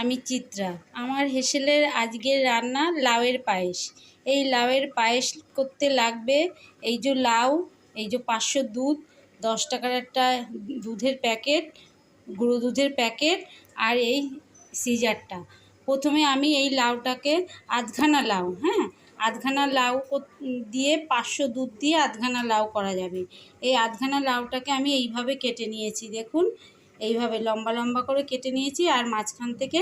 আমি চিত্রা। আমার হেসেলের আজকের রান্না লাউয়ের পায়েস। এই লাউয়ের পায়েস করতে লাগবে এই যে লাউ, এই যে 500 দুধ, 10 টাকার একটা দুধের প্যাকেট, গুঁড়ো দুধের প্যাকেট, আর এই সিজারটা। প্রথমে আমি এই লাউটাকে আধখানা লাউ, আধখানা লাউ দিয়ে 500 দুধ দিয়ে আধখানা লাউ করা যাবে। এই আধখানা লাউটাকে আমি এইভাবে কেটে নিয়েছি, দেখুন এইভাবে লম্বা লম্বা করে কেটে নিয়েছি, আর মাঝখান থেকে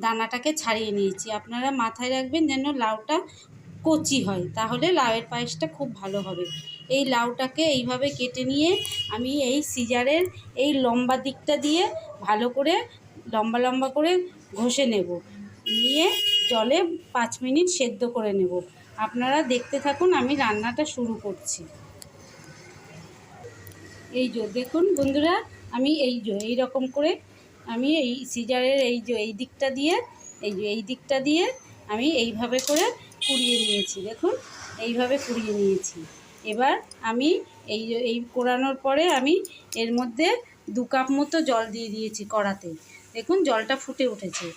দানাটাকে ছাড়িয়ে নিয়েছি। আপনারা মাথায় রাখবেন যেন লাউটা কচি হয়, তাহলে লাউয়ের পায়েসটা খুব ভালো হবে। এই লাউটাকে এইভাবে কেটে নিয়ে আমি এই সিজারের এই লম্বা দিকটা দিয়ে ভালো করে লম্বা লম্বা করে ঘষে নেব, নিয়ে জলে 5 মিনিট সেদ্ধ করে নেব। আপনারা দেখতে থাকুন, আমি রান্নাটা শুরু করছি। এই যে দেখুন বন্ধুরা, আমি এই রকম করে আমি এই সিজারের এই দিকটা দিয়ে এই দিকটা দিয়ে আমি এইভাবে করে কুড়িয়ে নিয়েছি, দেখুন এইভাবে কুড়িয়ে নিয়েছি। এবার আমি এই কোড়ানোর পরে আমি এর মধ্যে 2 কাপ মতো জল দিয়ে দিয়েছি কড়াতে, দেখুন জলটা ফুটে উঠেছে।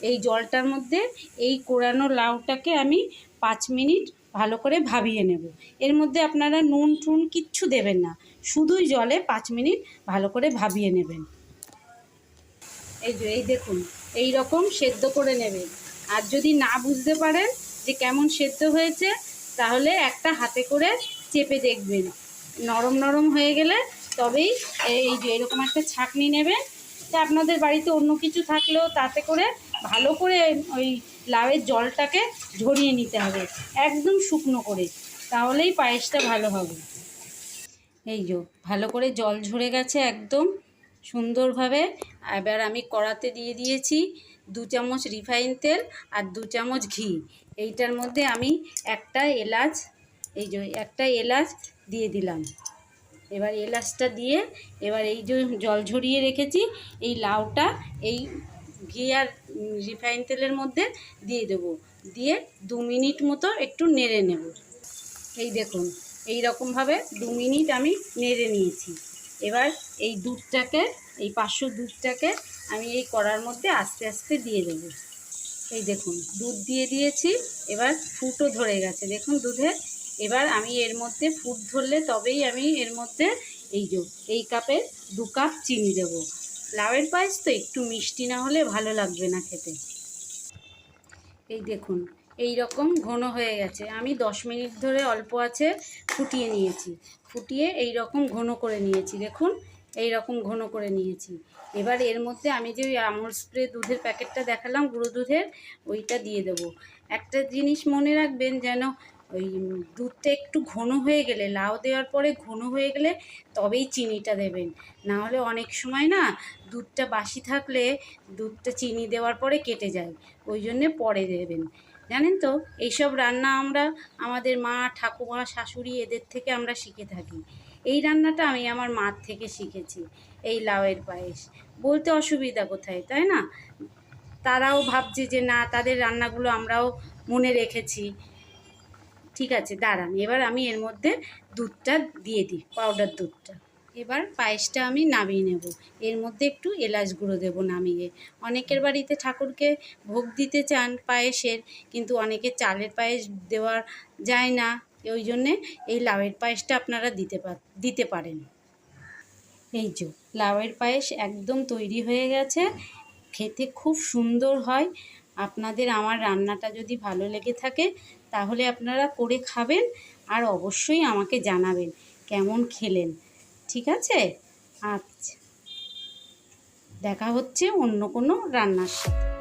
এই জলটার মধ্যে এই কোড়ানো লাউটাকে আমি 5 মিনিট ভালো করে ভাবিয়ে নেব। এর মধ্যে আপনারা নুন টুন কিচ্ছু দেবেন না, শুধুই জলে 5 মিনিট ভালো করে ভাবিয়ে নেবেন। এই দেখুন এই রকম সেদ্ধ করে নেবেন। আর যদি না বুঝতে পারেন যে কেমন সেদ্ধ হয়েছে, তাহলে একটা হাতে করে চেপে দেখবেন, নরম নরম হয়ে গেলে তবেই এরকম একটা ছাঁকনি নেবেন। তা আপনাদের বাড়িতে অন্য কিছু থাকলেও তাতে করে ভালো করে ওই লাউয়ের জলটাকে ঝরিয়ে নিতে হবে, একদম শুকনো করে, তাহলেই পায়েসটা ভালো হবে। ভালো করে জল ঝরে গেছে একদম সুন্দরভাবে। এবার আমি কড়াতে দিয়ে দিয়েছি 2 চামচ রিফাইন তেল আর 2 চামচ ঘি। এইটার মধ্যে আমি একটা এলাচ দিয়ে দিলাম। এবার এলাচটা দিয়ে এবার এই যে জল ঝরিয়ে রেখেছি এই লাউটা এই ঘি আর রিফাইন তেলের মধ্যে দিয়ে দেবো, দিয়ে 2 মিনিট মতো একটু নেড়ে নেব। এই দেখুন এই রকমভাবে 2 মিনিট আমি নেড়ে নিয়েছি। এবার এই দুধটাকে, এই 500 দুধটাকে আমি এই কড়ার মধ্যে আস্তে আস্তে দিয়ে দেব। এই দেখুন দুধ দিয়ে দিয়েছি, এবার ফুটও ধরে গেছে দেখুন দুধে। এবার আমি এর মধ্যে ফুট ধরলে তবেই আমি এর মধ্যে এই কাপে 2 কাপ চিনি দেব। লাউয়ের পায়েস তো একটু মিষ্টি না হলে ভালো লাগবে না খেতে। এই দেখুন এই রকম ঘন হয়ে গেছে। আমি 10 মিনিট ধরে অল্প আছে ফুটিয়ে নিয়েছি, ফুটিয়ে এই রকম ঘন করে নিয়েছি, দেখুন এই রকম ঘন করে নিয়েছি। এবার এর মধ্যে আমি যে আমুল স্প্রে দুধের প্যাকেটটা দেখালাম গুঁড়ো দুধের, ওইটা দিয়ে দেব। একটা জিনিস মনে রাখবেন, যেন ওই দুধটা একটু ঘন হয়ে গেলে, লাউ দেওয়ার পরে ঘন হয়ে গেলে তবেই চিনিটা দেবেন। না হলে অনেক সময় না দুধটা বাসি থাকলে দুধটা চিনি দেওয়ার পরে কেটে যায়, ওই জন্যে পরে দেবেন। জানেন তো এইসব রান্না আমরা আমাদের মা, ঠাকুমা, শাশুড়ি এদের থেকে আমরা শিখে থাকি। এই রান্নাটা আমি আমার মার থেকে শিখেছি, এই লাউয়ের পায়েস। বলতে অসুবিধা কোথায়, তাই না? তারাও ভাবছে যে না, তাদের রান্নাগুলো আমরাও মনে রেখেছি। ঠিক আছে, দাঁড়ান, এবার আমি এর মধ্যে দুধটা দিয়ে দিই, পাউডার দুধটা। এবার পায়েসটা আমি নামিয়ে নেব। এর মধ্যে একটু এলাচ গুঁড়ো দেবো নামিয়ে। অনেকের বাড়িতে ঠাকুরকে ভোগ দিতে চান পায়েসের, কিন্তু অনেকে চালের পায়েস দেওয়া যায় না, ওই জন্যে এই লাউয়ের পায়েসটা আপনারা দিতে পারেন। এই যে লাউয়ের পায়েস একদম তৈরি হয়ে গেছে, খেতে খুব সুন্দর হয়। আপনাদের আমার রান্নাটা যদি ভালো লেগে থাকে তাহলে আপনারা করে খাবেন, আর অবশ্যই আমাকে জানাবেন কেমন খেলেন। ঠিক আছে, আচ্ছা, দেখা হচ্ছে অন্য কোনো রান্নার সাথে।